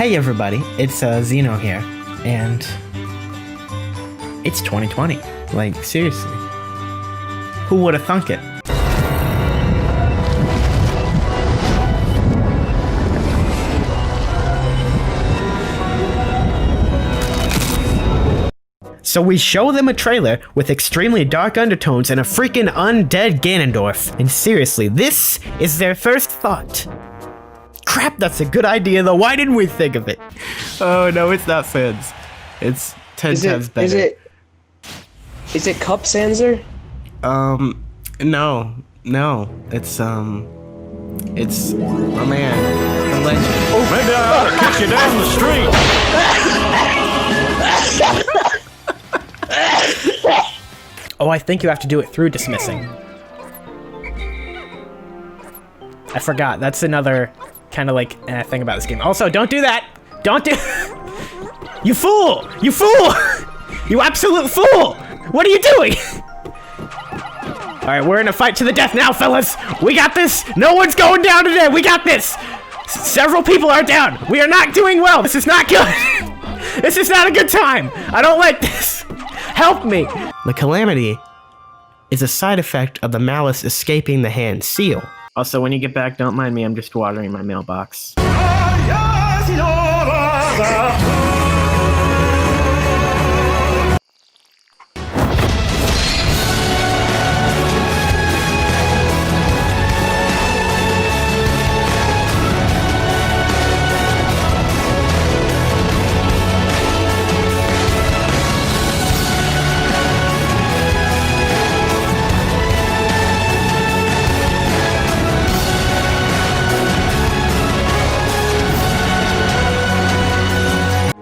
Hey everybody, it's Xeno here, and it's 2020. Like, seriously. Who would have thunk it? So we show them a trailer with extremely dark undertones and a freaking undead Ganondorf. And seriously, this is their first thought. Crap, that's a good idea though. Why didn't we think of it? Oh no, it's not Sans. It's 10 times better. Is it Cup Sanser? No. It's my man, the legend. Oh, maybe I ought to kick you down the street. Oh, I think you have to do it through dismissing. I forgot. That's another kind of like thing about this game. Also, don't do that. Don't do. You fool! You fool! You absolute fool! What are you doing? All right, we're in a fight to the death now, fellas. We got this. No one's going down today. We got this. Several people are down. We are not doing well. This is not good. This is not a good time. I don't like this. Help me. The calamity is a side effect of the malice escaping the hand seal. Also, when you get back, don't mind me. I'm just watering my mailbox.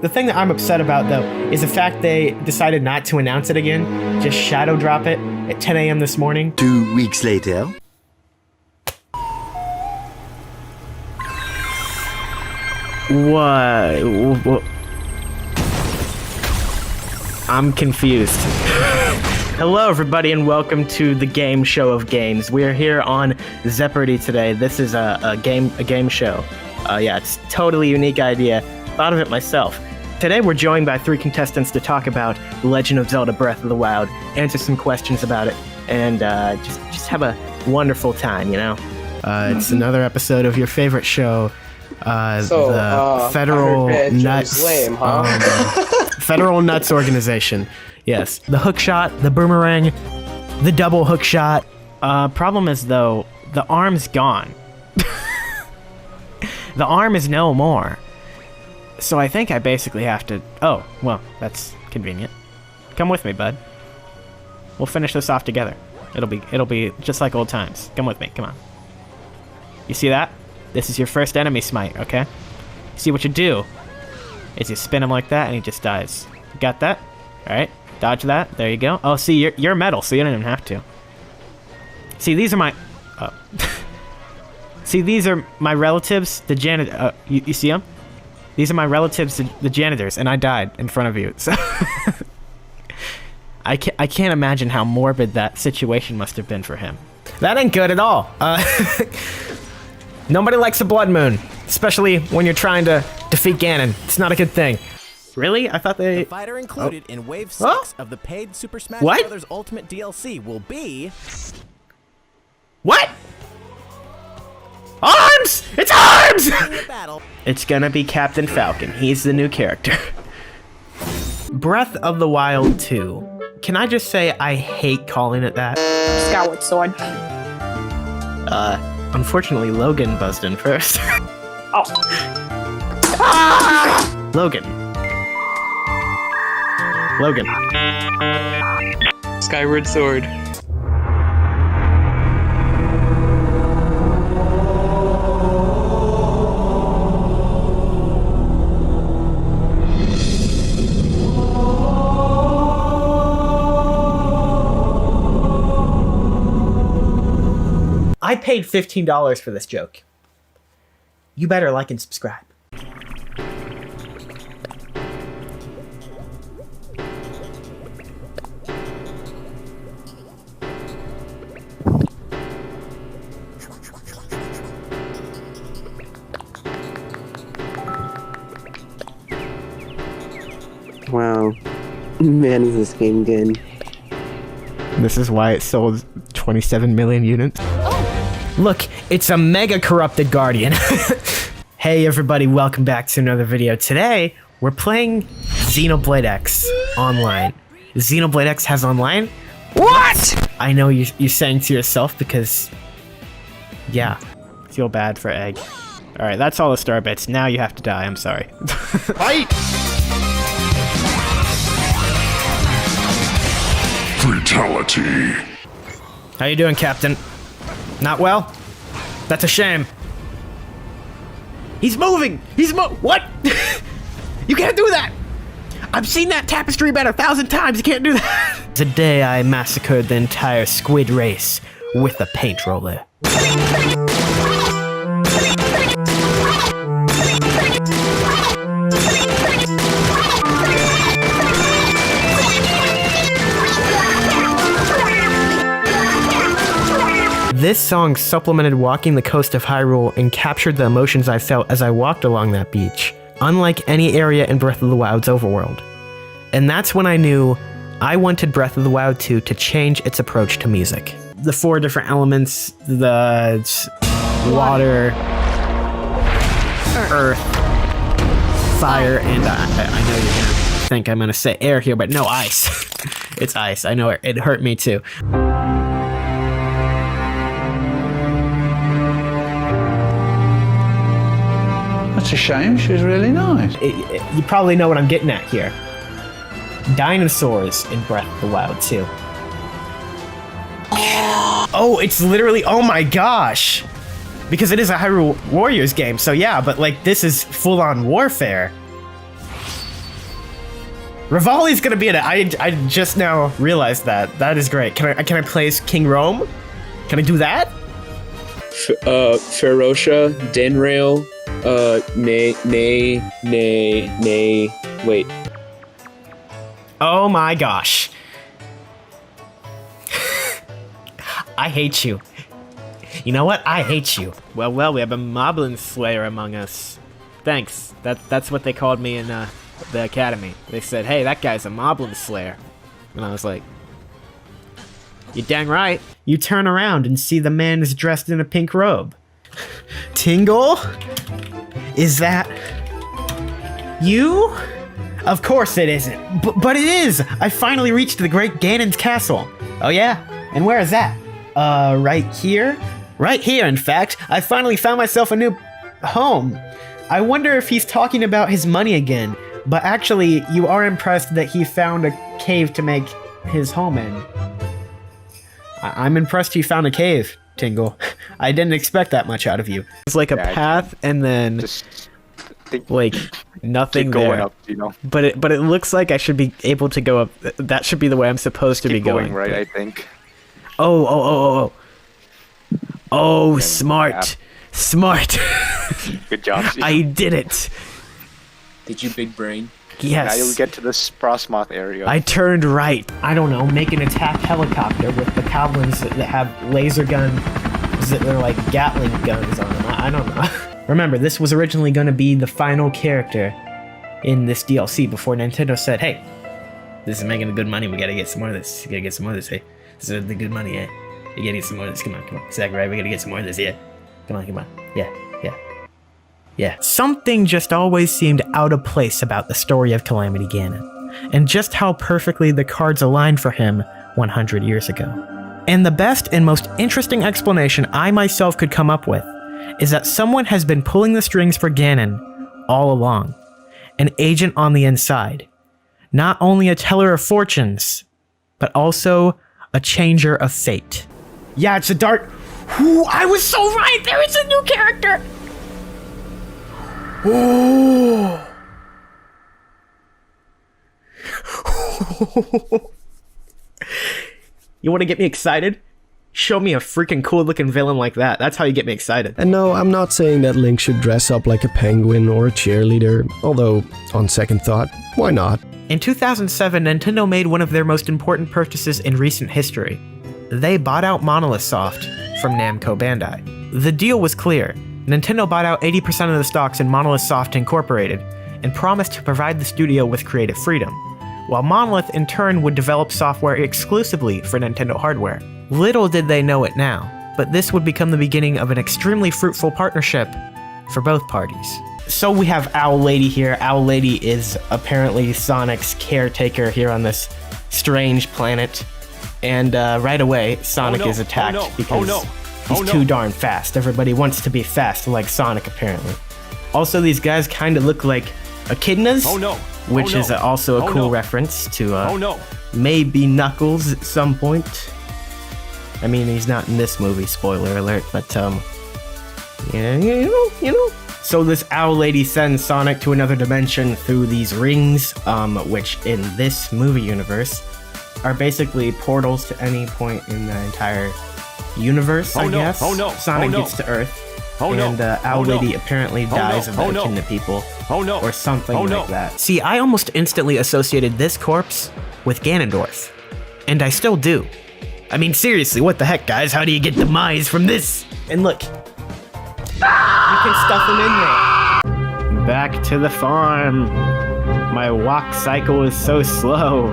The thing that I'm upset about, though, is the fact they decided not to announce it again. Just shadow drop it at 10 a.m. this morning. 2 weeks later. What? I'm confused. Hello, everybody, and welcome to the game show of games. We are here on Zeopardy today. This is a game show. Yeah, it's a totally unique idea. Thought of it myself. Today we're joined by 3 contestants to talk about The Legend of Zelda Breath of the Wild, answer some questions about it, and just have a wonderful time, you know? It's another episode of your favorite show, the Federal Nuts lame, huh? Federal Nuts Organization. Yes. The hook shot, the boomerang, the double hook shot. Problem is, though, the arm's gone. The arm is no more. So I think I basically have to... Oh, well, that's convenient. Come with me, bud. We'll finish this off together. It'll be just like old times. Come with me, come on. You see that? This is your first enemy smite, okay? See what you do is you spin him like that and he just dies. You got that? Alright, dodge that. There you go. Oh, see, you're metal, so you don't even have to. See, these are my... Oh. See, these are my relatives, the janitor... you see them? These are my relatives, the janitors, and I died in front of you. So I can't imagine how morbid that situation must have been for him. That ain't good at all. Nobody likes a blood moon, especially when you're trying to defeat Ganon. It's not a good thing. Really? I thought they... The fighter included in Wave 6 of the paid Super Smash Bros. Ultimate DLC will be... What? Arms! It's arms! It's gonna be Captain Falcon. He's the new character. Breath of the Wild 2. Can I just say I hate calling it that? Skyward Sword. Unfortunately, Logan buzzed in first. Oh. Ah! Logan. Skyward Sword. I paid $15 for this joke. You better like and subscribe. Man, is this game good? This is why it sold 27 million units. Oh. Look, it's a mega corrupted guardian. Hey everybody, welcome back to another video. Today, we're playing Xenoblade X online. Xenoblade X has online? What? I know you're saying to yourself because, yeah, feel bad for Egg. All right, that's all the star bits. Now you have to die, I'm sorry. Fight! Fatality. How you doing, Captain? Not well? That's a shame. He's moving! What? You can't do that! I've seen that tapestry about 1,000 times, you can't do that! Today I massacred the entire squid race with a paint roller. This song supplemented walking the coast of Hyrule and captured the emotions I felt as I walked along that beach, unlike any area in Breath of the Wild's overworld. And that's when I knew I wanted Breath of the Wild 2 to change its approach to music. The 4 different elements, the water, earth, fire, and I know you're gonna think I'm gonna say air here, but no, ice. It's ice, I know it hurt me too. That's a shame, she was really nice. You probably know what I'm getting at here. Dinosaurs in Breath of the Wild 2. Oh, it's literally, oh my gosh! Because it is a Hyrule Warriors game, so yeah, but like this is full-on warfare. Rivali's gonna be in it. I just now realized that. That is great. Can I play King Rome? Can I do that? Ferocia, Denrail, wait. Oh my gosh. I hate you. You know what? I hate you. Well, we have a Moblin Slayer among us. Thanks. That's what they called me in the academy. They said, hey, that guy's a Moblin Slayer. And I was like, you're dang right. You turn around and see the man is dressed in a pink robe. Tingle? Is that you? Of course it isn't. But it is! I finally reached the Great Ganon's castle. Oh yeah? And where is that? Right here? Right here, in fact. I finally found myself a new home. I wonder if he's talking about his money again. But actually, you are impressed that he found a cave to make his home in. I'm impressed you found a cave, Tingle. I didn't expect that much out of you. It's like a path and then like nothing going there. up, you know. But it looks like I should be able to go up. That should be the way I'm supposed to be going. Right, I think. Oh, smart. Smart. Good job, Steve. I did it. Did you big brain? Yes. Now you'll get to this Frostmoth area. I turned right. I don't know, make an attack helicopter with the goblins that have laser guns that are like Gatling guns on them. I don't know. Remember, this was originally going to be the final character in this DLC before Nintendo said, hey, this is making good money. We gotta get some more of this. You gotta get some more of this, hey. This is the good money, yeah. You gotta get some more of this. Come on. Exactly right. We gotta get some more of this, yeah. Come on. Yeah. Something just always seemed out of place about the story of Calamity Ganon, and just how perfectly the cards aligned for him 100 years ago. And the best and most interesting explanation I myself could come up with is that someone has been pulling the strings for Ganon all along. An agent on the inside. Not only a teller of fortunes, but also a changer of fate. Yeah, it's a dark... Ooh, I was so right! There is a new character! Oh! You want to get me excited? Show me a freaking cool looking villain like that. That's how you get me excited. And no, I'm not saying that Link should dress up like a penguin or a cheerleader, although, on second thought, why not? In 2007, Nintendo made one of their most important purchases in recent history. They bought out Monolith Soft from Namco Bandai. The deal was clear. Nintendo bought out 80% of the stocks in Monolith Soft Incorporated and promised to provide the studio with creative freedom. while Monolith in turn would develop software exclusively for Nintendo hardware. Little did they know it now, but this would become the beginning of an extremely fruitful partnership for both parties. So we have Owl Lady here. Owl Lady is apparently Sonic's caretaker here on this strange planet. And right away, Sonic is attacked because he's too darn fast. Everybody wants to be fast like Sonic, apparently. Also, these guys kind of look like echidnas, which is also a cool reference to maybe Knuckles at some point. I mean, he's not in this movie, spoiler alert, but yeah, you know. So this Owl Lady sends Sonic to another dimension through these rings, which in this movie universe are basically portals to any point in the entire universe, I guess. Sonic gets to Earth, and Owl Lady apparently dies of the echidna people, or something like that. See, I almost instantly associated this corpse with Ganondorf, and I still do. I mean, seriously, what the heck, guys? How do you get demise from this? And look, you can stuff them in there. Back to the farm. My walk cycle is so slow.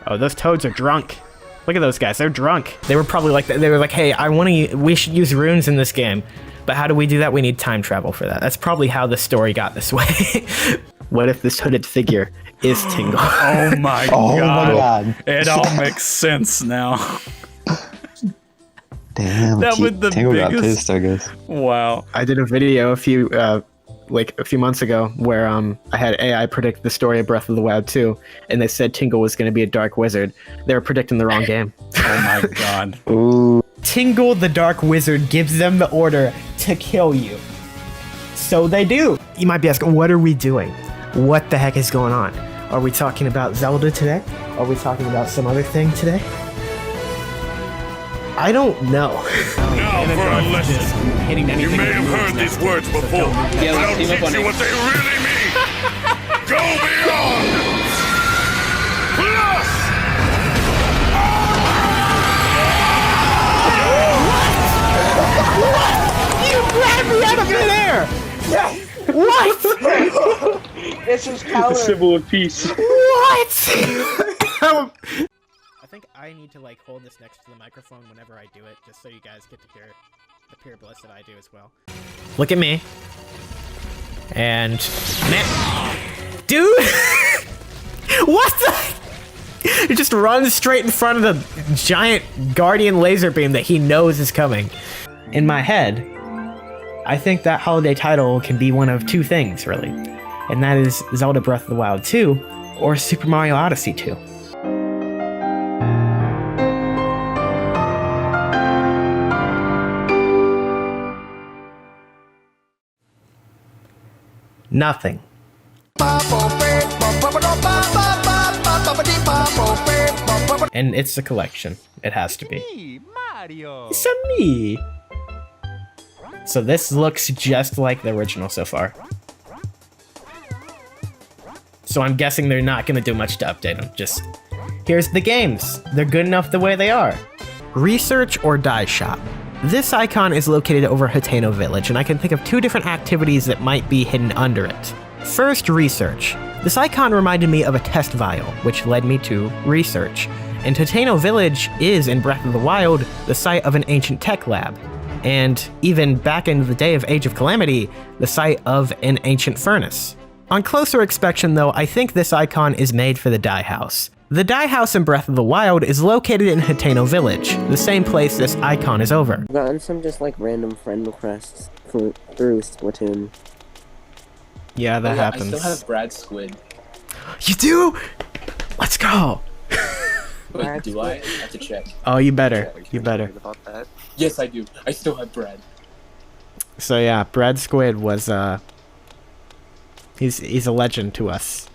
Oh, those toads are drunk. Look at those guys, they're drunk. They were probably like, they were like, hey, we should use runes in this game. But how do we do that? We need time travel for that. That's probably how the story got this way. What if this hooded figure is Tingle? Oh my god. It all makes sense now. Damn, that was the Tingle got biggest. pissed, I guess. Wow. I did a video a few months ago where I had AI predict the story of Breath of the Wild 2, and they said Tingle was going to be a dark wizard. They were predicting the wrong game. Oh my god. Ooh. Tingle the Dark Wizard gives them the order to kill you. So they do. You might be asking, what are we doing? What the heck is going on? Are we talking about Zelda today? Are we talking about some other thing today? I don't know. Now for a lesson. You may have heard these words before, but I'll teach you what they really mean. Go beyond! Plus! What? You grabbed me out of midair! What? It's just power. The symbol of peace. What? I think I need to like hold this next to the microphone whenever I do it, just so you guys get to hear the pure bliss that I do as well. Look at me. And man, dude, what the? He just runs straight in front of the giant guardian laser beam that he knows is coming. In my head, I think that holiday title can be one of two things, really, and that is Zelda Breath of the Wild 2 or Super Mario Odyssey 2. Nothing. And it's a collection. It has to be. Mario. It's a me. So this looks just like the original so far. So I'm guessing they're not going to do much to update them. Just, here's the games. They're good enough the way they are. Research or die shop. This icon is located over Hateno Village, and I can think of two different activities that might be hidden under it. First, research. This icon reminded me of a test vial, which led me to research. And Hateno Village is, in Breath of the Wild, the site of an ancient tech lab. And even back in the day of Age of Calamity, the site of an ancient furnace. On closer inspection though, I think this icon is made for the dye house. The dye house in Breath of the Wild is located in Hateno Village, the same place this icon is over. I've gotten some just like random friend requests through Splatoon. Yeah, that happens. I still have Brad Squid. You do? Let's go! Wait, do I? I have to check. Oh, you better. You better. About that. Yes, I do. I still have Brad. So yeah, Brad Squid was he's a legend to us.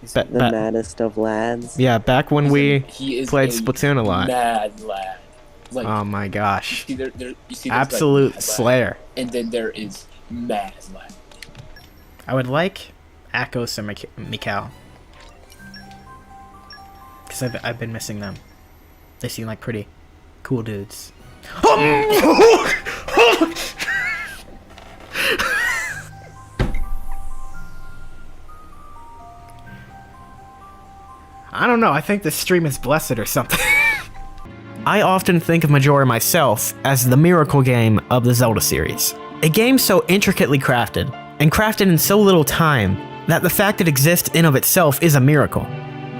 He's the maddest of lads. Yeah, back when we he is played Splatoon a lot. Mad lad. Like, oh my gosh. You see absolute like Slayer. And then there is mad lad. I would like Akos and Mikau. Because I've been missing them. They seem like pretty cool dudes. I don't know, I think this stream is blessed or something. I often think of Majora myself as the miracle game of the Zelda series. A game so intricately crafted, and crafted in so little time, that the fact it exists in of itself is a miracle.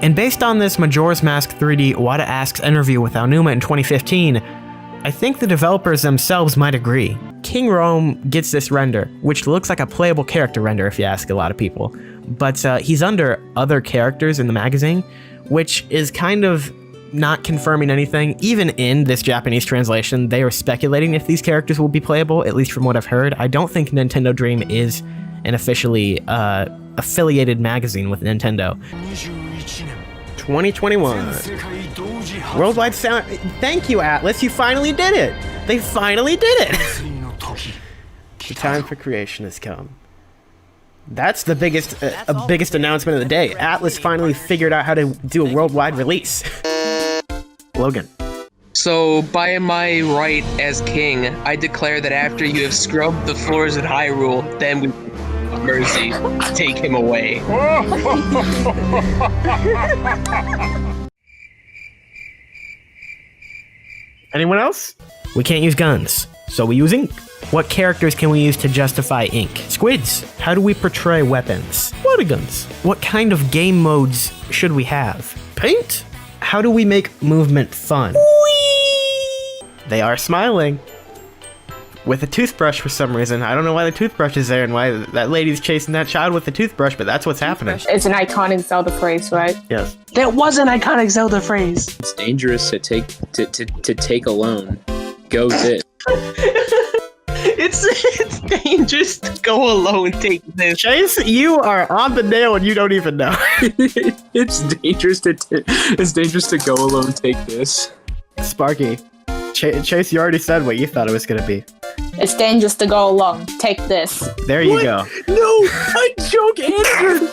And based on this Majora's Mask 3D Wada Asks interview with Aonuma in 2015, I think the developers themselves might agree. King Rome gets this render, which looks like a playable character render if you ask a lot of people, but he's under other characters in the magazine, which is kind of not confirming anything. Even in this Japanese translation, they are speculating if these characters will be playable, at least from what I've heard. I don't think Nintendo Dream is an officially affiliated magazine with Nintendo. 2021. Worldwide sound. Thank you, Atlas. You finally did it. They finally did it. The time for creation has come. That's the biggest announcement of the day. Atlas finally figured out how to do a worldwide release. Logan. So, by my right as king, I declare that after you have scrubbed the floors at Hyrule, then we mercy, take him away. Anyone else? We can't use guns, so we use ink. What characters can we use to justify ink? Squids. How do we portray weapons? Water guns. What kind of game modes should we have? Paint. How do we make movement fun? Whee! They are smiling. With a toothbrush for some reason. I don't know why the toothbrush is there and why that lady's chasing that child with the toothbrush, but that's what's happening. It's an iconic Zelda phrase, right? Yes. That was an iconic Zelda phrase. It's dangerous to take alone. Go this. It's dangerous to go alone. Take this. Chase, you are on the nail and you don't even know. It's dangerous to go alone. Take this. Sparky. Chase, you already said what you thought it was gonna be. It's dangerous to go alone. Take this. There you go. No, I joke answered.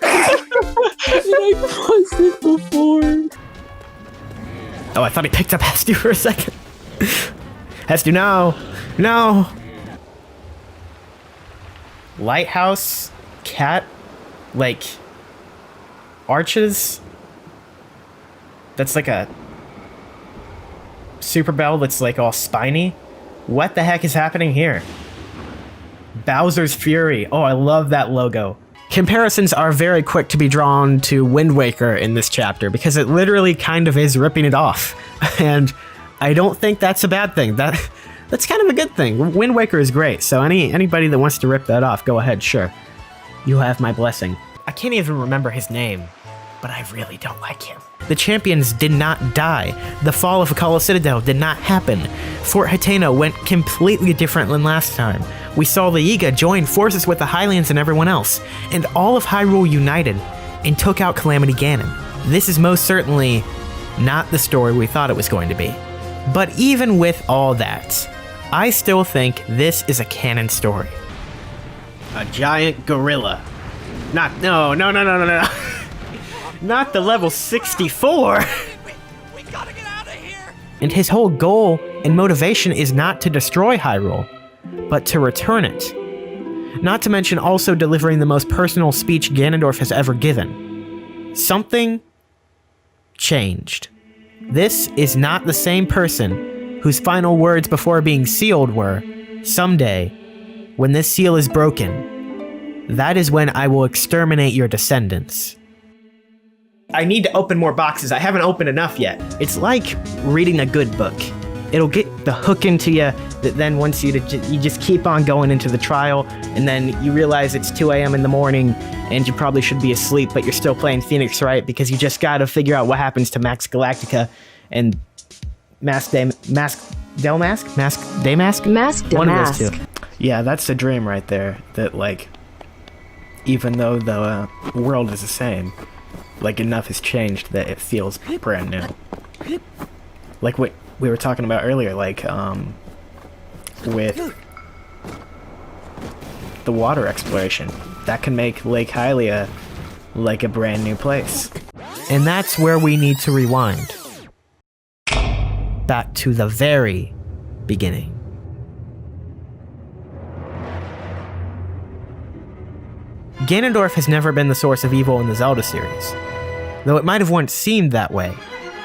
I paused it before. Oh, I thought he picked up Hestu for a second. Hestu, no. No. Lighthouse, cat, like, arches. That's like a Super Bell that's like all spiny. What the heck is happening here? Bowser's Fury. Oh, I love that logo. Comparisons are very quick to be drawn to Wind Waker in this chapter because it literally kind of is ripping it off. And I don't think that's a bad thing. That's kind of a good thing. Wind Waker is great, so anybody that wants to rip that off, go ahead, sure. You have my blessing. I can't even remember his name, but I really don't like him. The champions did not die. The fall of Akala Citadel did not happen. Fort Hateno went completely different than last time. We saw the Yiga join forces with the Hylians and everyone else, and all of Hyrule united and took out Calamity Ganon. This is most certainly not the story we thought it was going to be. But even with all that, I still think this is a canon story. A giant gorilla. No. Not the level 64. We gotta get out of here. And his whole goal and motivation is not to destroy Hyrule, but to return it. Not to mention also delivering the most personal speech Ganondorf has ever given. Something changed. This is not the same person whose final words before being sealed were, "Someday, when this seal is broken, that is when I will exterminate your descendants." I need to open more boxes. I haven't opened enough yet. It's like reading a good book. It'll get the hook into you that then once you just keep on going into the trial, and then you realize it's 2 a.m. in the morning and you probably should be asleep, but you're still playing Phoenix Wright because you just gotta figure out what happens to Max Galactica and Mask Damask? One of those two. Yeah, that's the dream right there. That, like, even though the world is the same, like, enough has changed that it feels brand new. Like what we were talking about earlier, like, with the water exploration. That can make Lake Hylia like a brand new place. And that's where we need to rewind. Back to the very beginning. Ganondorf has never been the source of evil in the Zelda series. though it might have once seemed that way.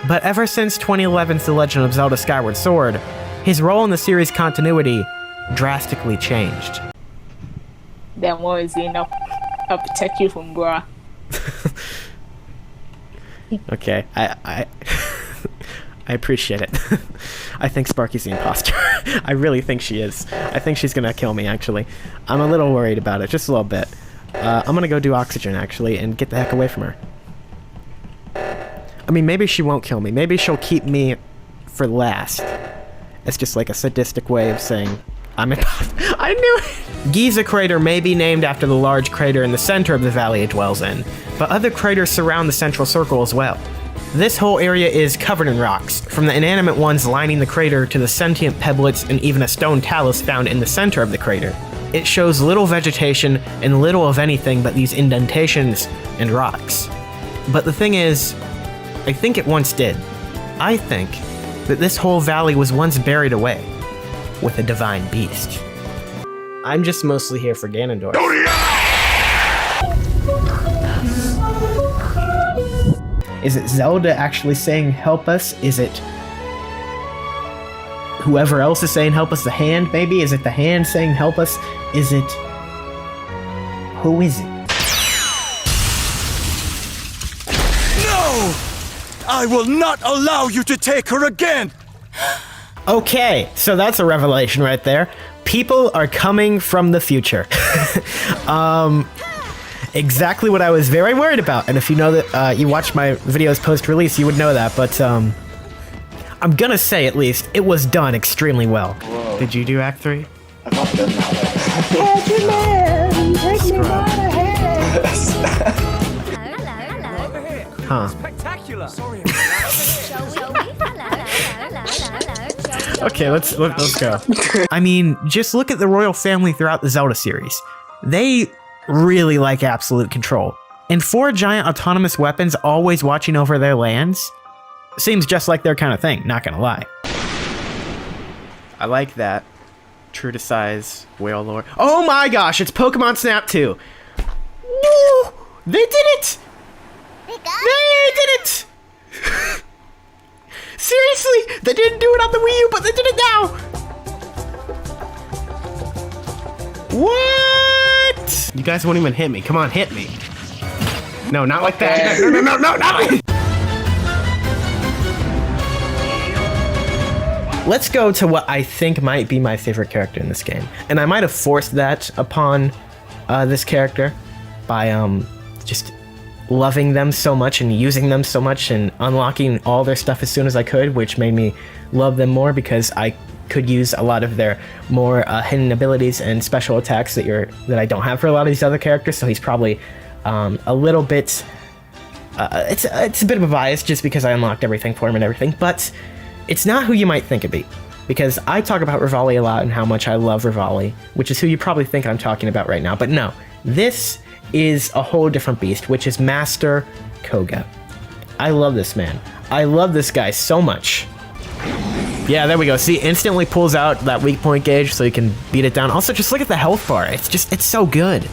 But ever since 2011's The Legend of Zelda Skyward Sword, his role in the series' continuity drastically changed. Then what is enough? I'll protect you from Bra. Okay, I appreciate it. I think Sparky's the imposter. I really think she is. I think she's gonna kill me, actually. I'm a little worried about it, just a little bit. I'm gonna go do oxygen, actually, and get the heck away from her. I mean, maybe she won't kill me. Maybe she'll keep me for last. It's just like a sadistic way of saying, I'm imposter. I knew it! Giza Crater may be named after the large crater in the center of the valley it dwells in, but other craters surround the central circle as well. This whole area is covered in rocks, from the inanimate ones lining the crater to the sentient pebblets and even a stone talus found in the center of the crater. It shows little vegetation and little of anything but these indentations and rocks. But the thing is, I think it once did. I think that this whole valley was once buried away with a divine beast. I'm just mostly here for Ganondorf. Is it Zelda actually saying help us? Is it whoever else is saying help us? The hand, maybe? Is it the hand saying help us? Is it... Who is it? No! I will not allow you to take her again! Okay, so that's a revelation right there. People are coming from the future. Exactly what I was very worried about. And if you know that you watch my videos post-release, you would know that. But I'm gonna say, at least, it was done extremely well. Whoa. Did you do Act 3? I've not done that. Huh. Spectacular! Sorry. Okay, let's go. I mean, just look at the royal family throughout the Zelda series. They really like absolute control. And 4 giant autonomous weapons always watching over their lands seems just like their kind of thing, not gonna lie. I like that. True to size, whale lore. Oh my gosh, it's Pokemon Snap 2. Woo! They did it! They did it! Seriously, they didn't do it on the Wii U, but they did it now! What? You guys won't even hit me. Come on, hit me. No, not like that. No, not like... Let's go to what I think might be my favorite character in this game. And I might have forced that upon this character by just loving them so much and using them so much and unlocking all their stuff as soon as I could, which made me love them more because I could use a lot of their more hidden abilities and special attacks that I don't have for a lot of these other characters. So he's probably a little bit it's a bit of a bias just because I unlocked everything for him and everything, but it's not who you might think it'd be, because I talk about Rivali a lot and how much I love Rivali, which is who you probably think I'm talking about right now. But no, this is a whole different beast, which is Master Koga. I love this man. I love this guy so much. Yeah, there we go. See, instantly pulls out that weak point gauge so you can beat it down. Also, just look at the health bar. It's so good.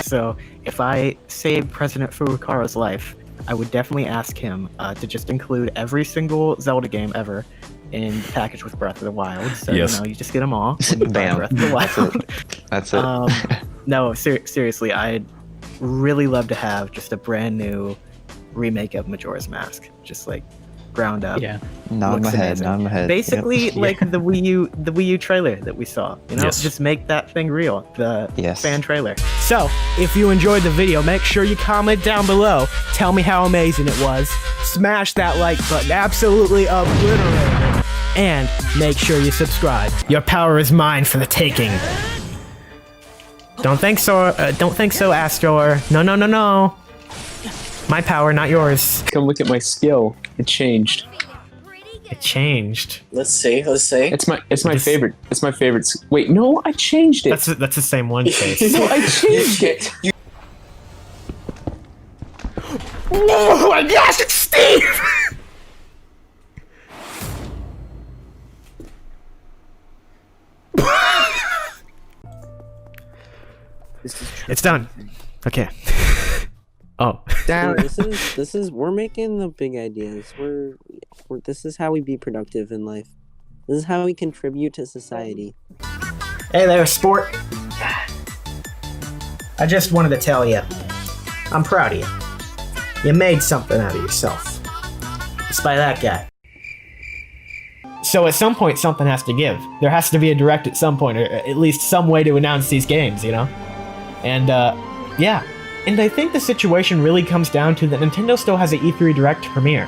So, if I saved President Furukawa's life, I would definitely ask him to just include every single Zelda game ever in the package with Breath of the Wild. So, yes. You just get them all. Bam. Breath of the Wild. That's it. No, seriously, I'd really love to have just a brand new remake of Majora's Mask. Just like ground up. Yeah. Nod in my head. Basically, like the Wii U trailer that we saw. Yes. Just make that thing real. The fan trailer. So, if you enjoyed the video, make sure you comment down below. Tell me how amazing it was. Smash that like button. Absolutely obliterate it. And make sure you subscribe. Your power is mine for the taking. Don't think so, Astor. No. My power, not yours. Come look at my skill. It changed. It changed. Let's see. It's my favorite. It's my favorite. Wait, no, I changed it. That's the same one face. No, I changed it. Oh my gosh, it's Steve! It's done. Okay. Oh. down. We're making the big ideas. This is how we be productive in life. This is how we contribute to society. Hey there, sport. I just wanted to tell you, I'm proud of you. You made something out of yourself. Despite that guy. So at some point, something has to give. There has to be a direct at some point, or at least some way to announce these games, you know? And, yeah. And I think the situation really comes down to that Nintendo still has an E3 Direct premiere.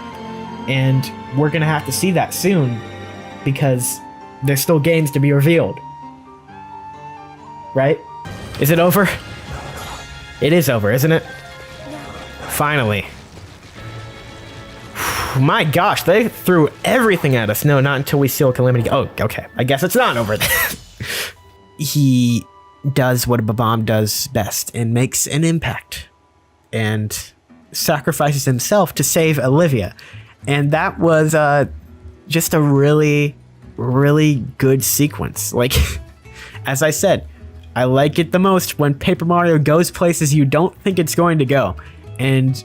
And we're gonna have to see that soon, because there's still games to be revealed. Right? Is it over? It is over, isn't it? Finally. My gosh, they threw everything at us. No, not until we seal Calamity. Oh, okay. I guess it's not over then. He does what a bomb does best and makes an impact. And sacrifices himself to save Olivia. And that was just a really, really good sequence. Like, as I said, I like it the most when Paper Mario goes places you don't think it's going to go. And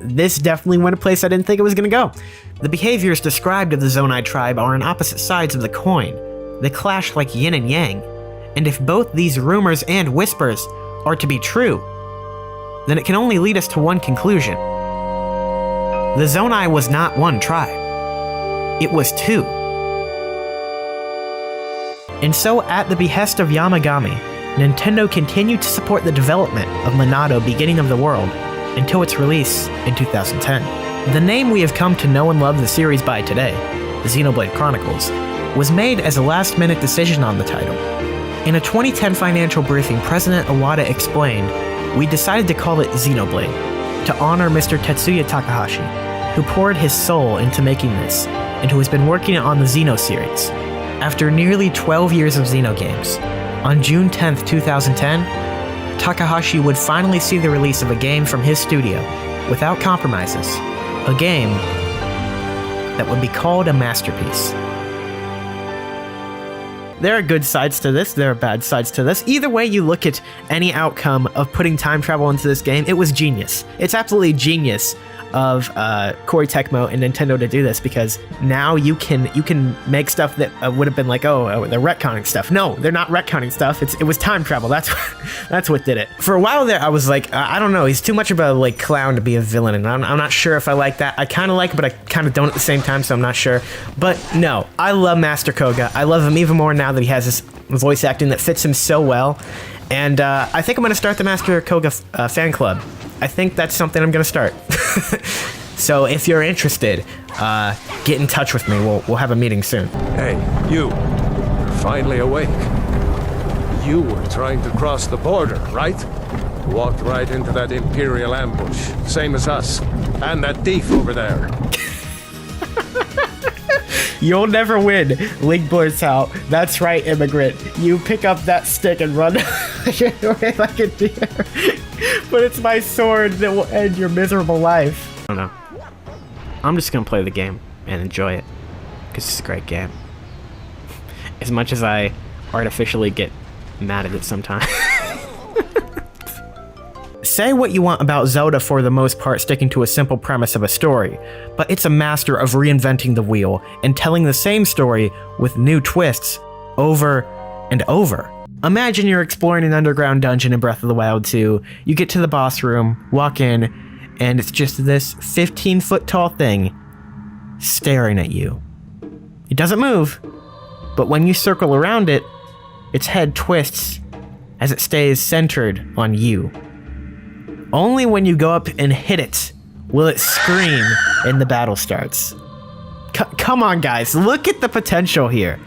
this definitely went a place I didn't think it was going to go. The behaviors described of the Zonai tribe are on opposite sides of the coin. They clash like yin and yang. And if both these rumors and whispers are to be true, then it can only lead us to one conclusion. The Zonai was not one tribe. It was two. And so, at the behest of Yamagami, Nintendo continued to support the development of Monado Beginning of the World until its release in 2010. The name we have come to know and love the series by today, the Xenoblade Chronicles, was made as a last-minute decision on the title. In a 2010 financial briefing, President Iwata explained, "We decided to call it Xenoblade, to honor Mr. Tetsuya Takahashi, who poured his soul into making this, and who has been working on the Xeno series." After nearly 12 years of Xeno games, on June 10th, 2010, Takahashi would finally see the release of a game from his studio, without compromises, a game that would be called a masterpiece. There are good sides to this, there are bad sides to this. Either way you look at any outcome of putting time travel into this game, it was genius. It's absolutely genius of Koei Tecmo and Nintendo to do this, because now you can make stuff that would have been like, they're retconning stuff. No, they're not retconning stuff. It was time travel. That's what did it. For a while there, I was like, I don't know. He's too much of a like clown to be a villain, and I'm not sure if I like that. I kind of like it, but I kind of don't at the same time, so I'm not sure. But no, I love Master Koga. I love him even more now that he has this voice acting that fits him so well. And I think I'm going to start the Master Koga fan club. I think that's something I'm going to start. So if you're interested, get in touch with me. We'll have a meeting soon. Hey, you're finally awake. You were trying to cross the border, right? Walked right into that Imperial ambush, same as us. And that thief over there. You'll never win. Link blurts out, "That's right, immigrant. You pick up that stick and run away like a deer. But it's my sword that will end your miserable life." I don't know. I'm just gonna play the game and enjoy it, because it's a great game. As much as I artificially get mad at it sometimes. Say what you want about Zelda, for the most part sticking to a simple premise of a story, but it's a master of reinventing the wheel and telling the same story with new twists over and over. Imagine you're exploring an underground dungeon in Breath of the Wild 2, you get to the boss room, walk in, and it's just this 15-foot tall thing staring at you. It doesn't move, but when you circle around it, its head twists as it stays centered on you. Only when you go up and hit it will it scream and the battle starts. Come on, guys, look at the potential here.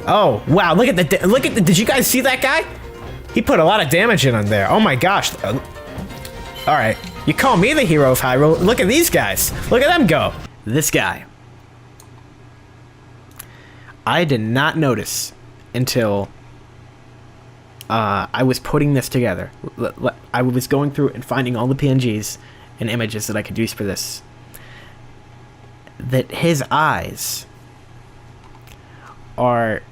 Oh, wow, look at the, did you guys see that guy? He put a lot of damage in on there. Oh my gosh. All right, you call me the hero of Hyrule. Look at these guys. Look at them go. This guy. I did not notice until I was putting this together. I was going through and finding all the PNGs and images that I could use for this. That his eyes are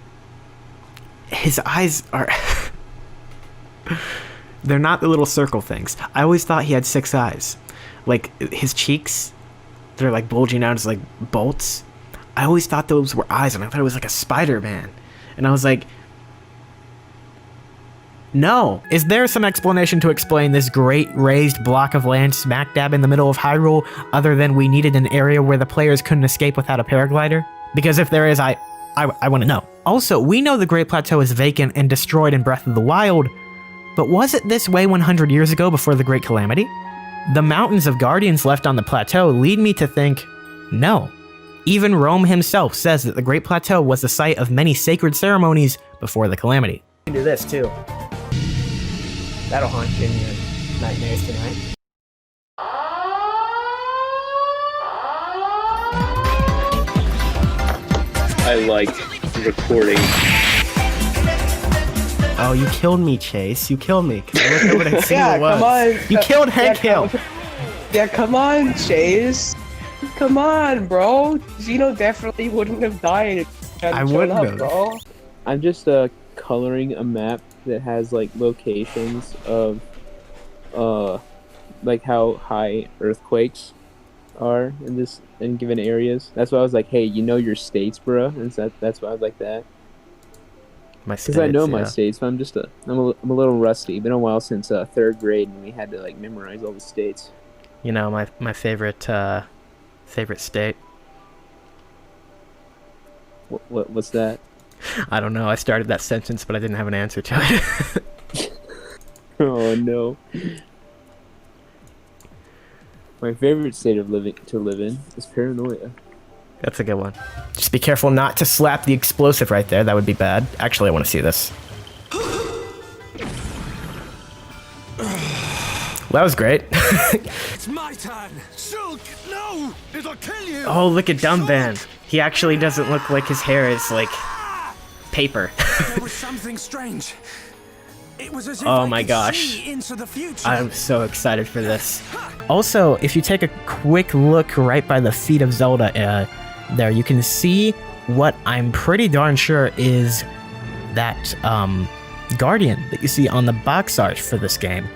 They're not the little circle things. I always thought he had 6 eyes. Like, his cheeks, they're like bulging out as like bolts. I always thought those were eyes, and I thought it was like a Spider-Man. And I was like, no. Is there some explanation to explain this great raised block of land smack dab in the middle of Hyrule, other than we needed an area where the players couldn't escape without a paraglider? Because if there is, I want to know. Also, we know the Great Plateau is vacant and destroyed in Breath of the Wild, but was it this way 100 years ago before the Great Calamity? The mountains of guardians left on the plateau lead me to think, no. Even Rome himself says that the Great Plateau was the site of many sacred ceremonies before the Calamity. You can do this too. That'll haunt you in your nightmares tonight. I like recording. Oh, you killed me, Chase. You killed me. I looked over to see Yeah, who it was. come on. You killed Hank Hill. Yeah, come on, Chase. Come on, bro. Xeno definitely wouldn't have died if I wouldn't have, bro. I'm just coloring a map that has like locations of like how high earthquakes are in given areas. That's why I was like, hey, you know your states, bro. And that's why I was like that. Because I know my states, but I'm a little rusty. Been a while since 3rd grade, and we had to like memorize all the states. You know, my favorite state. What's that? I don't know. I started that sentence, but I didn't have an answer to it. Oh no. My favorite state to live in is paranoia. That's a good one. Just be careful not to slap the explosive right there. That would be bad. Actually, I want to see this. That was great. It's my turn. Shulk, no! It'll kill you! Oh, look at Dumban. He actually doesn't look like his hair is like paper. There was something strange. It was as if Oh I my could gosh. see into the future. I'm so excited for this. Also, if you take a quick look right by the feet of Zelda there, you can see what I'm pretty darn sure is that guardian that you see on the box art for this game.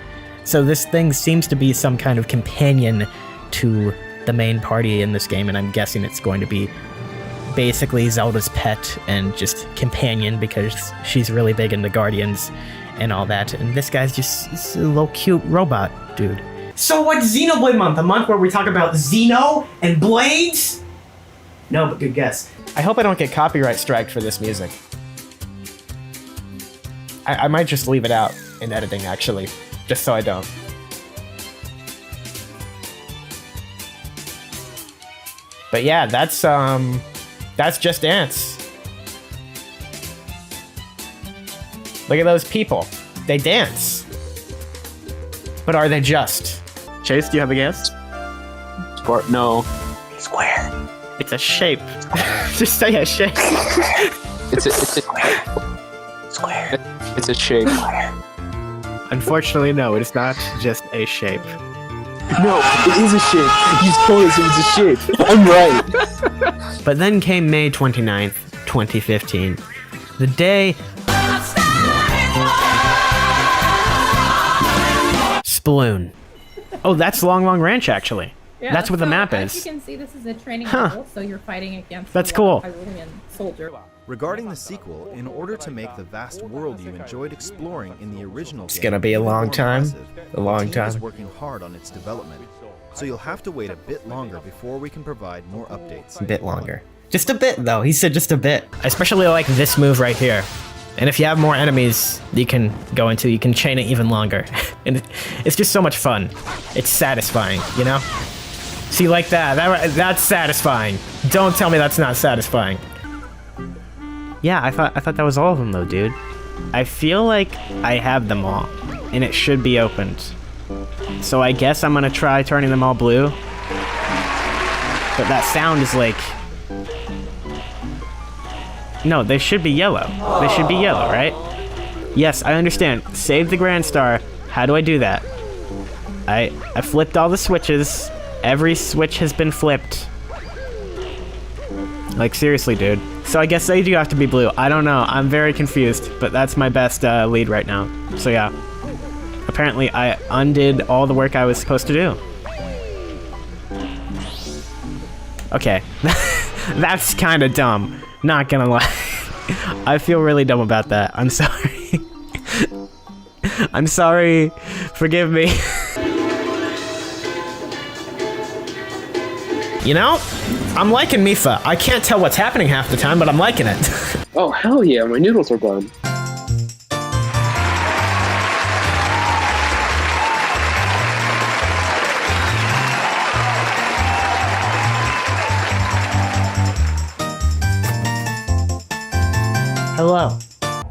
So this thing seems to be some kind of companion to the main party in this game, and I'm guessing it's going to be basically Zelda's pet and just companion because she's really big into guardians and all that. And this guy's just a little cute robot dude. So what's Xenoblade Month? A month where we talk about Xeno and blades? No, but good guess. I hope I don't get copyright striked for this music. I might just leave it out in editing, actually, just so I don't. But yeah, that's Just Dance. Look at those people. They dance. But are they just? Chase, do you have a guess? No. Square. It's a shape. Just say a shape. It's a Square. It's a shape. Unfortunately, no, it is not just a shape. No, it is a shape. You told us it was a shape. I'm right. But then came May 29th, 2015. The day Sploon. Oh, that's Long Long Ranch, actually. Yeah, that's what the map as is. you can see, this is a training Huh. level, so you're fighting against That's a cool. Hyrulean soldier. Regarding the sequel, in order to make the vast world you enjoyed exploring in the original It's game gonna be a even long more time. impressive, A long the team is time. working hard on its development, so you'll have to wait a bit longer before we can provide more updates. A bit longer. Just a bit, though. He said just a bit. I especially like this move right here. And if you have more enemies you can go into, you can chain it even longer. And it's just so much fun. It's satisfying, you know? See, like that's satisfying. Don't tell me that's not satisfying. Yeah, I thought that was all of them, though, dude. I feel like I have them all, and it should be opened. So I guess I'm gonna try turning them all blue. But that sound is like... No, they should be yellow. They should be yellow, right? Yes, I understand. Save the Grand Star. How do I do that? I flipped all the switches. Every switch has been flipped. Like, seriously, dude. So I guess they do have to be blue. I don't know. I'm very confused, but that's my best lead right now. So yeah. Apparently, I undid all the work I was supposed to do. Okay. That's kind of dumb. Not gonna lie. I feel really dumb about that. I'm sorry. I'm sorry. Forgive me. You know, I'm liking Mifa. I can't tell what's happening half the time, but I'm liking it. Oh, hell yeah, my noodles are gone. Hello.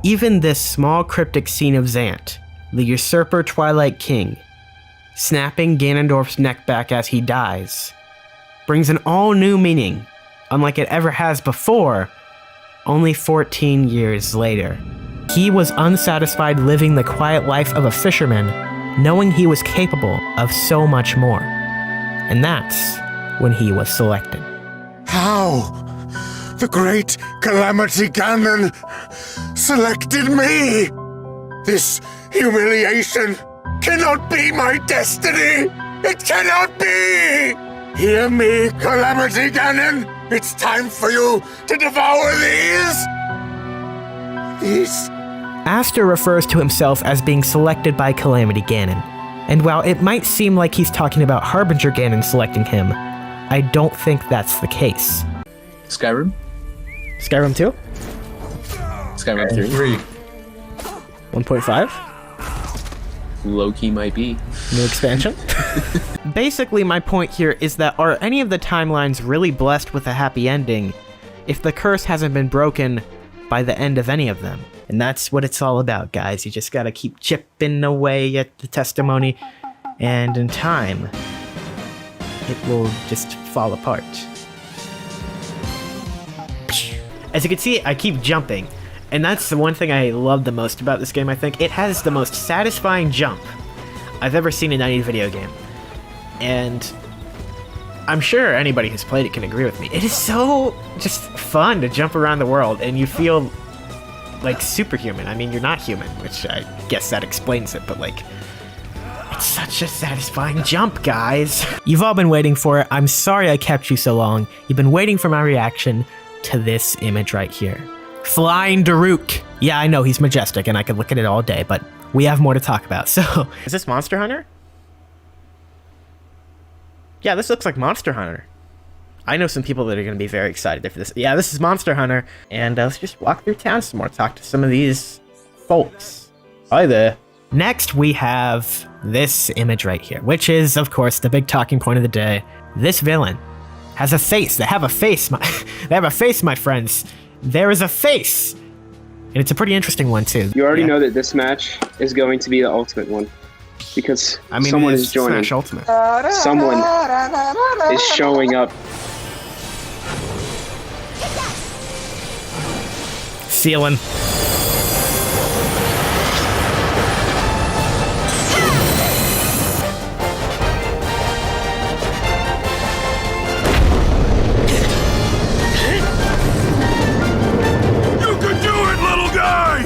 Even this small cryptic scene of Zant, the usurper Twilight King, snapping Ganondorf's neck back as he dies, brings an all-new meaning, unlike it ever has before, only 14 years later. He was unsatisfied living the quiet life of a fisherman, knowing he was capable of so much more. And that's when he was selected. How? The great Calamity Ganon selected me! This humiliation cannot be my destiny! It cannot be! Hear me, Calamity Ganon! It's time for you to devour these! Aster refers to himself as being selected by Calamity Ganon. And while it might seem like he's talking about Harbinger Ganon selecting him, I don't think that's the case. Skyrim? Skyrim 2? Skyrim 3? 1.5? Low-key might be. New expansion? Basically, my point here is that are any of the timelines really blessed with a happy ending if the curse hasn't been broken by the end of any of them? And that's what it's all about, guys. You just gotta keep chipping away at the testimony, and in time, it will just fall apart. As you can see, I keep jumping, and that's the one thing I love the most about this game, I think. It has the most satisfying jump I've ever seen in any video game. And I'm sure anybody who's played it can agree with me. It is so just fun to jump around the world, and you feel like superhuman. I mean, you're not human, which I guess that explains it, but like, it's such a satisfying jump, guys. You've all been waiting for it. I'm sorry I kept you so long. You've been waiting for my reaction to this image right here. Flying Daruk. Yeah, I know he's majestic and I could look at it all day, but we have more to talk about. So, is this Monster Hunter? Yeah, this looks like Monster Hunter. I know some people that are going to be very excited for this. Yeah, this is Monster Hunter. And let's just walk through town some more, talk to some of these folks. Hi there. Next, we have this image right here, which is, of course, the big talking point of the day. This villain has a face. They have a face. They have a face, my friends. There is a face. And it's a pretty interesting one, too. You already know that this match is going to be the ultimate one. Because someone is joining. Smash Ultimate. Someone is showing up. Ceiling. You can do it, little guy!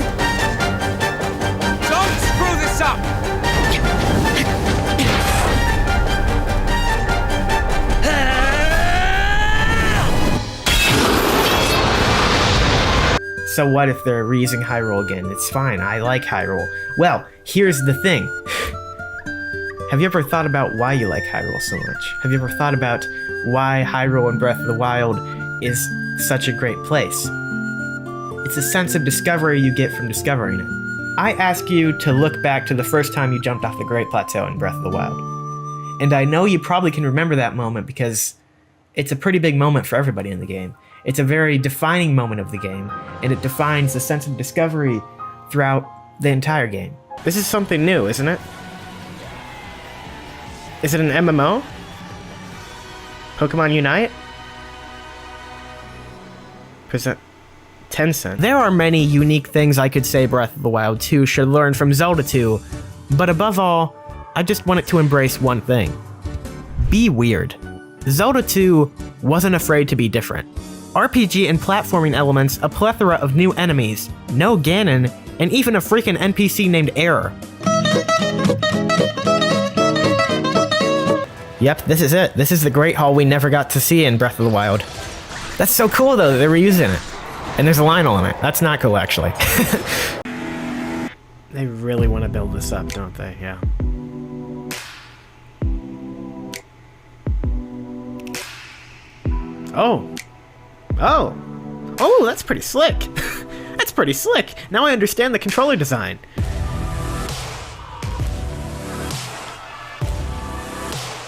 Don't screw this up! So what if they're reusing Hyrule again? It's fine, I like Hyrule. Well, here's the thing. Have you ever thought about why you like Hyrule so much? Have you ever thought about why Hyrule in Breath of the Wild is such a great place? It's a sense of discovery you get from discovering it. I ask you to look back to the first time you jumped off the Great Plateau in Breath of the Wild. And I know you probably can remember that moment because it's a pretty big moment for everybody in the game. It's a very defining moment of the game, and it defines the sense of discovery throughout the entire game. This is something new, isn't it? Is it an MMO? Pokemon Unite? Present Tencent. There are many unique things I could say Breath of the Wild 2 should learn from Zelda 2, but above all, I just want it to embrace one thing. Be weird. Zelda 2 wasn't afraid to be different. RPG and platforming elements, a plethora of new enemies, no Ganon, and even a freaking NPC named Error. Yep, this is it. This is the Great Hall we never got to see in Breath of the Wild. That's so cool, though, that they were using it. And there's a Lionel in it. That's not cool, actually. They really want to build this up, don't they? Yeah. Oh. Oh. Oh, that's pretty slick. That's pretty slick. Now I understand the controller design.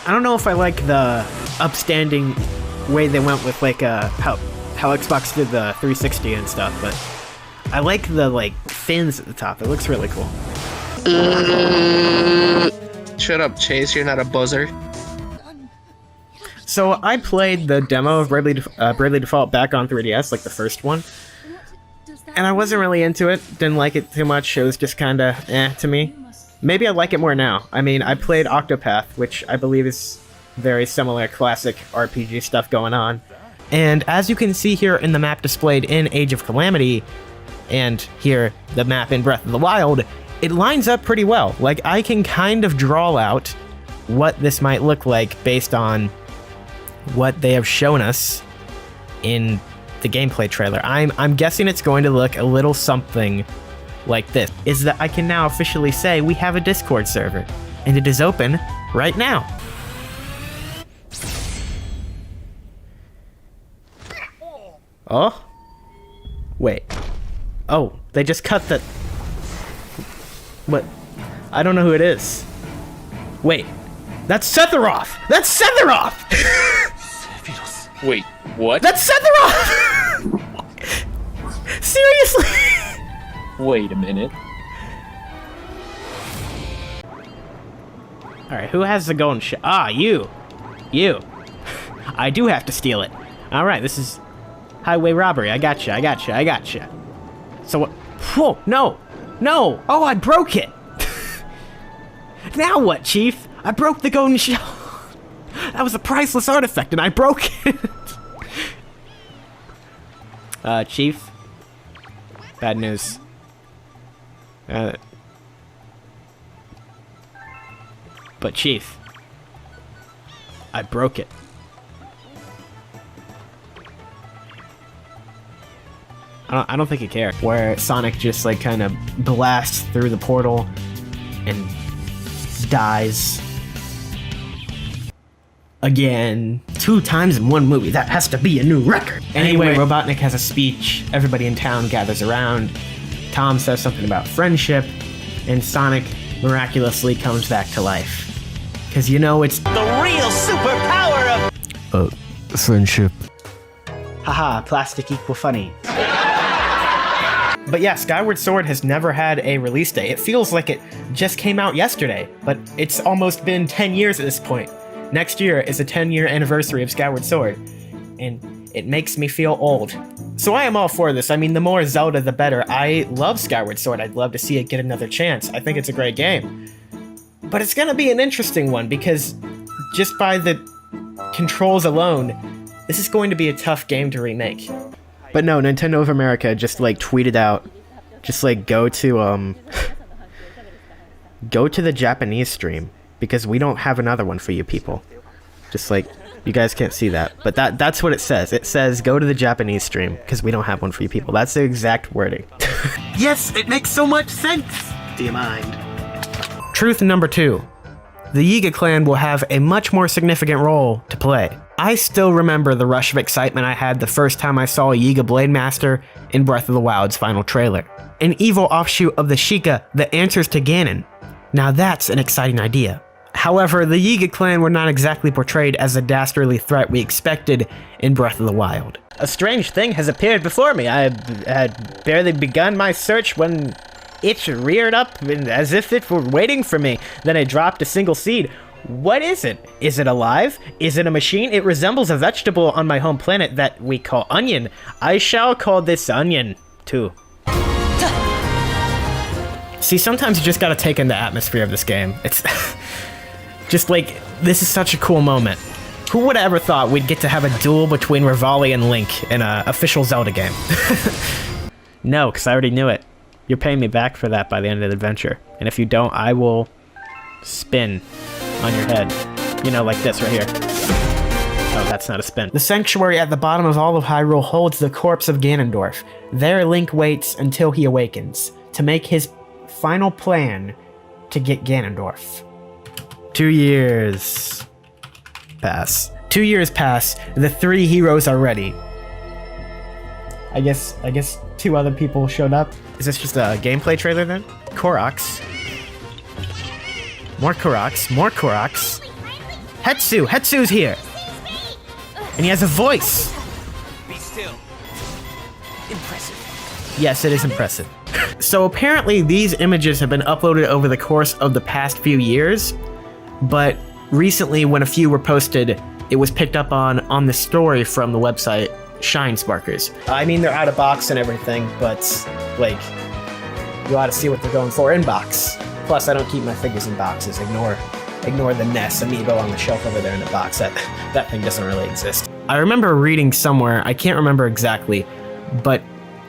I don't know if I like the upstanding way they went with like how Xbox did the 360 and stuff, but I like the like fins at the top. It looks really cool. Shut up, Chase. You're not a buzzer. So I played the demo of Bravely Default back on 3DS, like the first one, and I wasn't really into it. Didn't like it too much. It was just kind of to me. Maybe I like it more now. I mean, I played Octopath, which I believe is very similar classic RPG stuff going on. And as you can see here in the map displayed in Age of Calamity, and here the map in Breath of the Wild, it lines up pretty well. Like, I can kind of draw out what this might look like based on what they have shown us in the gameplay trailer. I'm guessing it's going to look a little something like this, is that I can now officially say we have a Discord server, and it is open right now. Oh? Wait. Oh, they just cut the... What? I don't know who it is. Wait. That's Sephiroth! That's Sephiroth! Wait, what? That's Sephiroth! Seriously? Wait a minute. Alright, who has the golden shell? Ah, you! You! I do have to steal it. Alright, this is highway robbery. I gotcha, I gotcha, I gotcha. So what? Whoa, no! No! Oh, I broke it! Now what, Chief? I broke the golden shell. That was a priceless artifact and I broke it! Chief? Bad news. But Chief, I broke it. I don't think he cared. Where Sonic just like kind of blasts through the portal and dies again 2 times in one movie. That has to be a new record. Anyway, Robotnik has a speech. Everybody in town gathers around. Tom says something about friendship, and Sonic miraculously comes back to life. Because you know it's the real superpower of... friendship. Haha, plastic equal funny. But yeah, Skyward Sword has never had a release date. It feels like it just came out yesterday, but it's almost been 10 years at this point. Next year is a 10-year anniversary of Skyward Sword, and it makes me feel old. So I am all for this. I mean, the more Zelda, the better. I love Skyward Sword. I'd love to see it get another chance. I think it's a great game. But it's gonna be an interesting one, because just by the controls alone, this is going to be a tough game to remake. But no, Nintendo of America just like tweeted out, just like go to go to the Japanese stream, because we don't have another one for you people. Just like, you guys can't see that, but that's what it says. It says go to the Japanese stream, because we don't have one for you people. That's the exact wording. Yes, it makes so much sense! Do you mind? Truth number 2. The Yiga clan will have a much more significant role to play. I still remember the rush of excitement I had the first time I saw a Yiga Blade Master in Breath of the Wild's final trailer. An evil offshoot of the Sheikah that answers to Ganon. Now that's an exciting idea. However, the Yiga clan were not exactly portrayed as the dastardly threat we expected in Breath of the Wild. A strange thing has appeared before me. I had barely begun my search when it reared up as if it were waiting for me. Then I dropped a single seed. What is it? Is it alive? Is it a machine? It resembles a vegetable on my home planet that we call onion. I shall call this onion, too. See, sometimes you just gotta take in the atmosphere of this game. It's just like, this is such a cool moment. Who would have ever thought we'd get to have a duel between Rivali and Link in an official Zelda game? No, because I already knew it. You're paying me back for that by the end of the adventure. And if you don't, I will spin on your head. You know, like this right here. Oh, that's not a spin. The sanctuary at the bottom of all of Hyrule holds the corpse of Ganondorf. There, Link waits until he awakens to make his final plan to get Ganondorf. 2 years pass. 2 years pass. The 3 heroes are ready. I guess 2 other people showed up. Is this just a gameplay trailer then? Koroks. More Koroks. More Koroks. Hetsu! Hetsu's here! And he has a voice! Be still. Impressive. Yes, it is impressive. So apparently these images have been uploaded over the course of the past few years, but recently when a few were posted, it was picked up on the story from the website Shine Sparkers. I mean, they're out of box and everything, but like, you ought to see what they're going for in box. Plus, I don't keep my figures in boxes. Ignore the Ness amiibo on the shelf over there in the box. That thing doesn't really exist. I remember reading somewhere, I can't remember exactly, but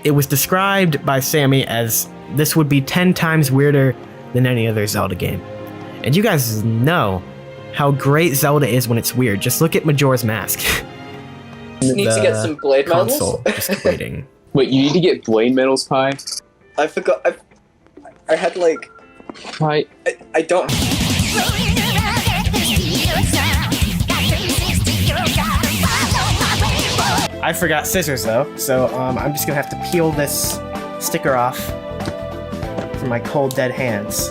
it was described by Sammy as this would be 10 times weirder than any other Zelda game. And you guys know how great Zelda is when it's weird. Just look at Majora's Mask. You need to get some blade medals? Just waiting. Wait, you need to get blade medals, Pi? I forgot. I had like. Pi. I don't. I forgot scissors though, so I'm just gonna have to peel this sticker off from my cold dead hands.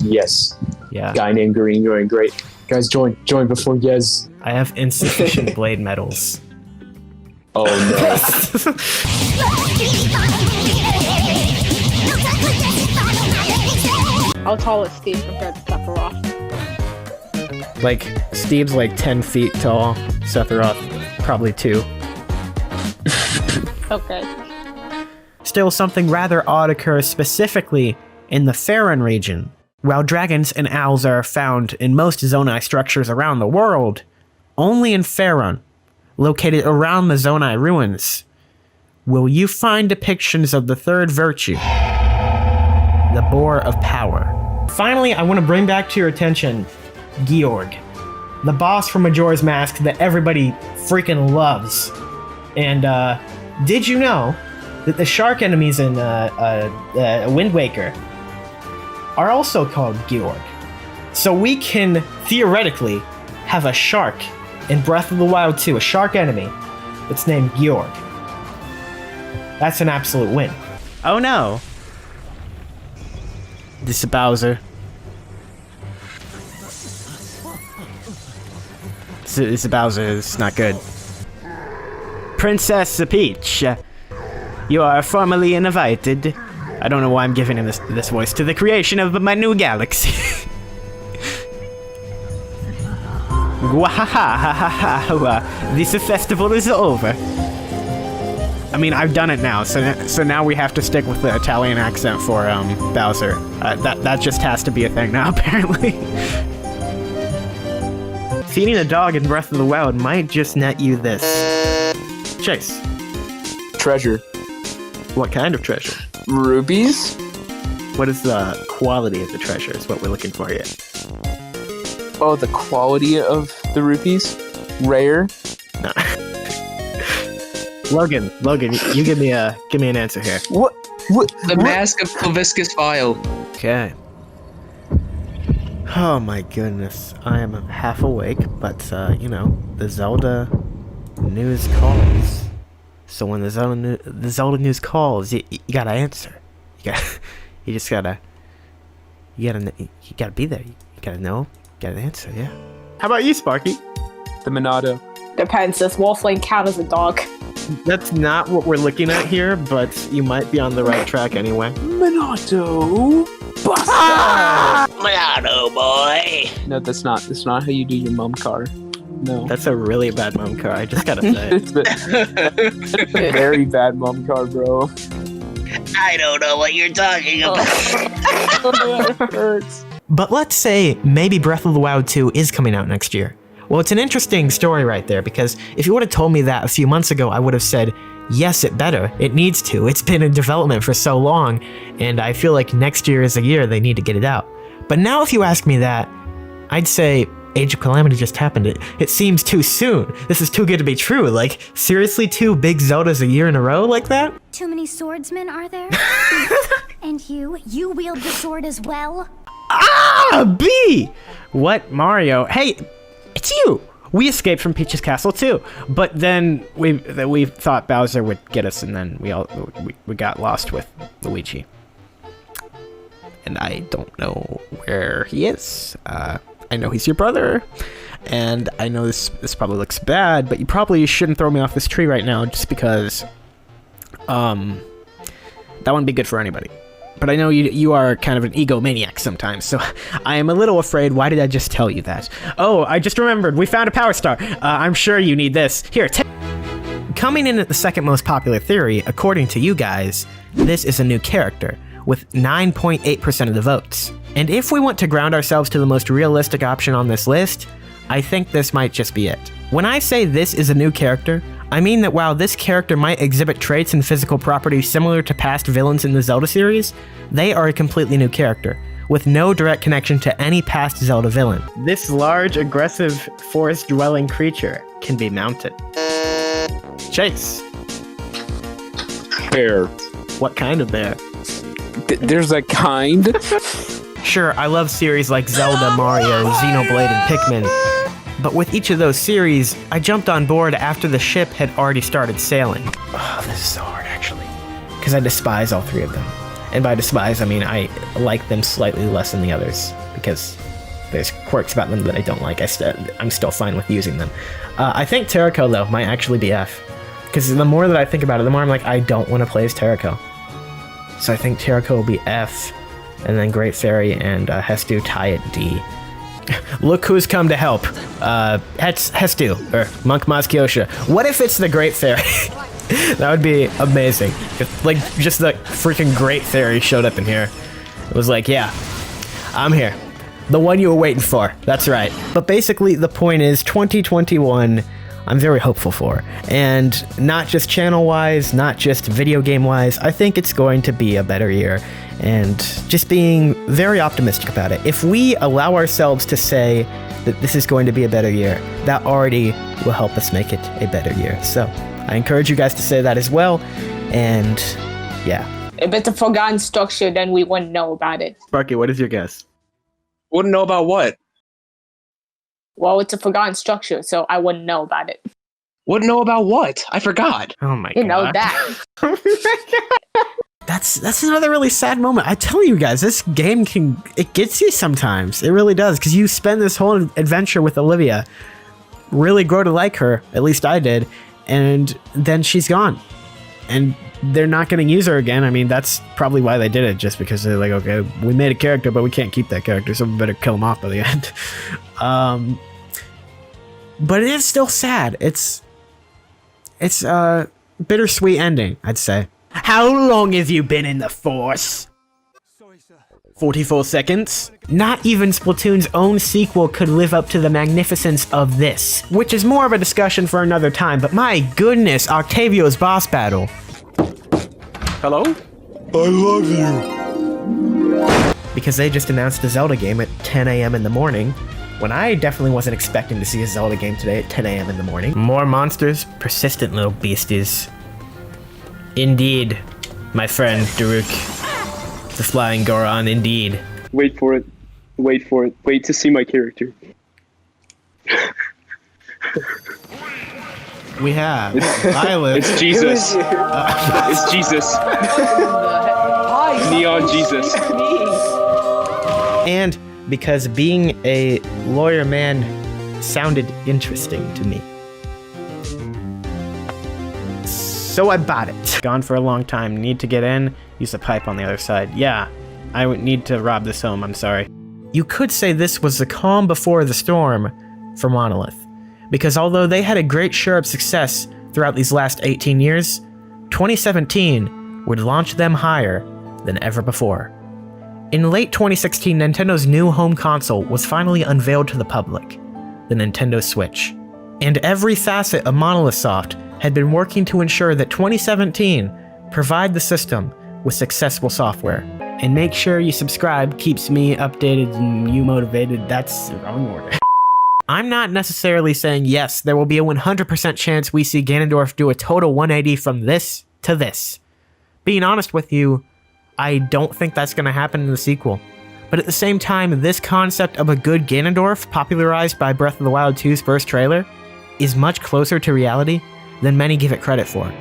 Yes. Yeah. Guy named Green going great. Guys, join before Yes. I have insufficient blade medals. Oh no. How tall is Steve compared to Sephiroth? Like, Steve's like 10 feet tall, Sephiroth probably 2. Okay. Still, something rather odd occurs specifically in the Faron region. While dragons and owls are found in most Zonai structures around the world, only in Faron, located around the Zonai ruins, will you find depictions of the third virtue, the Boar of Power. Finally, I want to bring back to your attention Georg, the boss from Majora's Mask that everybody freaking loves. And did you know that the shark enemies in Wind Waker are also called Georg? So we can theoretically have a shark in Breath of the Wild 2, a shark enemy that's named Georg. That's an absolute win. Oh no. This is Bowser. This Bowser is not good. Princess Peach, you are formally invited. I don't know why I'm giving him this voice, to the creation of my new galaxy. This festival is over. I mean, I've done it now, so now we have to stick with the Italian accent for Bowser. That just has to be a thing now, apparently. Feeding a dog in Breath of the Wild might just net you this. Chase. Treasure. What kind of treasure? Rubies? What is the quality of the treasure is what we're looking for here. Oh, the quality of the rupees? Rare? No. Logan, you give me an answer here. What? The Mask of Cloviscus File. Okay. Oh my goodness, I am half awake, but you know, the Zelda news calls. So when the Zelda news calls, you gotta answer. You gotta be there. You gotta know. You gotta answer. Yeah. How about you, Sparky? The Monado. Depends. Does Wolflane count as a dog? That's not what we're looking at here, but you might be on the right track anyway. Monado. Monado boy. No, that's not how you do your mum car. No. That's a really bad mum car, I just gotta say. It's a very bad mum car, bro. I don't know what you're talking about. It hurts. But let's say maybe Breath of the Wild 2 is coming out next year. Well, it's an interesting story right there, because if you would have told me that a few months ago, I would have said, yes, it better. It needs to. It's been in development for so long, and I feel like next year is a year they need to get it out. But now if you ask me that, I'd say Age of Calamity just happened. It seems too soon. This is too good to be true. Like, seriously, 2 big Zeldas a year in a row like that? Too many swordsmen, are there? And you wield the sword as well? Ah, B! What, Mario? Hey, it's you! We escaped from Peach's castle too, but then we thought Bowser would get us, and then we got lost with Luigi. And I don't know where he is. I know he's your brother, and I know this probably looks bad, but you probably shouldn't throw me off this tree right now, just because that wouldn't be good for anybody. But I know you are kind of an egomaniac sometimes, so I am a little afraid. Why did I just tell you that? Oh, I just remembered. We found a power star. I'm sure you need this. Here, coming in at the second most popular theory, according to you guys, this is a new character, with 9.8% of the votes. And if we want to ground ourselves to the most realistic option on this list, I think this might just be it. When I say this is a new character, I mean that while this character might exhibit traits and physical properties similar to past villains in the Zelda series, they are a completely new character, with no direct connection to any past Zelda villain. This large, aggressive, forest-dwelling creature can be mounted. Chase. Bear. What kind of bear? There's a kind? Sure, I love series like Zelda, Mario, Xenoblade, and Pikmin, but with each of those series, I jumped on board after the ship had already started sailing. Oh, this is so hard, actually. Because I despise all 3 of them. And by despise, I mean I like them slightly less than the others, because there's quirks about them that I don't like. I'm still fine with using them. I think Terraco, though, might actually be F. Because the more that I think about it, the more I'm like, I don't want to play as Terraco. So I think Terraco will be F, and then Great Fairy and Hestu tie at D. Look who's come to help. Hestu, or Monk Maz Kyosha. What if it's the Great Fairy? That would be amazing. If, like, just the freaking Great Fairy showed up in here. It was like, yeah, I'm here. The one you were waiting for. That's right. But basically, the point is, 2021, I'm very hopeful for. And not just channel-wise, not just video game-wise, I think it's going to be a better year. And just being very optimistic about it. If we allow ourselves to say that this is going to be a better year, that already will help us make it a better year. So I encourage you guys to say that as well. And yeah. If it's a forgotten structure, then we wouldn't know about it. Sparky, what is your guess? Wouldn't know about what? Well, it's a forgotten structure, so I wouldn't know about it. Wouldn't know about what? I forgot. Oh my god. You know that. That's another really sad moment. I tell you guys, this game it gets you sometimes. It really does, because you spend this whole adventure with Olivia, really grow to like her, at least I did, and then she's gone. And they're not going to use her again. I mean, that's probably why they did it, just because they're like, okay, we made a character, but we can't keep that character, so we better kill him off by the end. But it is still sad. It's a bittersweet ending, I'd say. How long have you been in the Force? 44 seconds? Not even Splatoon's own sequel could live up to the magnificence of this, which is more of a discussion for another time, but my goodness, Octavio's boss battle. Hello? I love you. Because they just announced a Zelda game at 10 a.m. in the morning, when I definitely wasn't expecting to see a Zelda game today at 10 a.m. in the morning. More monsters, persistent little beasties. Indeed, my friend Daruk. The flying Goron, indeed. Wait for it. Wait for it. Wait to see my character. We have Violet. It's Jesus. It's Jesus. Neon Jesus. And because being a lawyer man sounded interesting to me. So I bought it. Gone for a long time. Need to get in. Use the pipe on the other side. Yeah, I would need to rob this home. I'm sorry. You could say this was the calm before the storm for Monolith. Because although they had a great share of success throughout these last 18 years, 2017 would launch them higher than ever before. In late 2016, Nintendo's new home console was finally unveiled to the public. the Nintendo Switch. And every facet of Monolith Soft had been working to ensure that 2017 provide the system with successful software. And make sure you subscribe, keeps me updated and you motivated. That's the wrong order. I'm not necessarily saying yes, there will be a 100% chance we see Ganondorf do a total 180 from this to this. Being honest with you, I don't think that's going to happen in the sequel. But at the same time, this concept of a good Ganondorf, popularized by Breath of the Wild 2's first trailer, is much closer to reality than many give it credit for.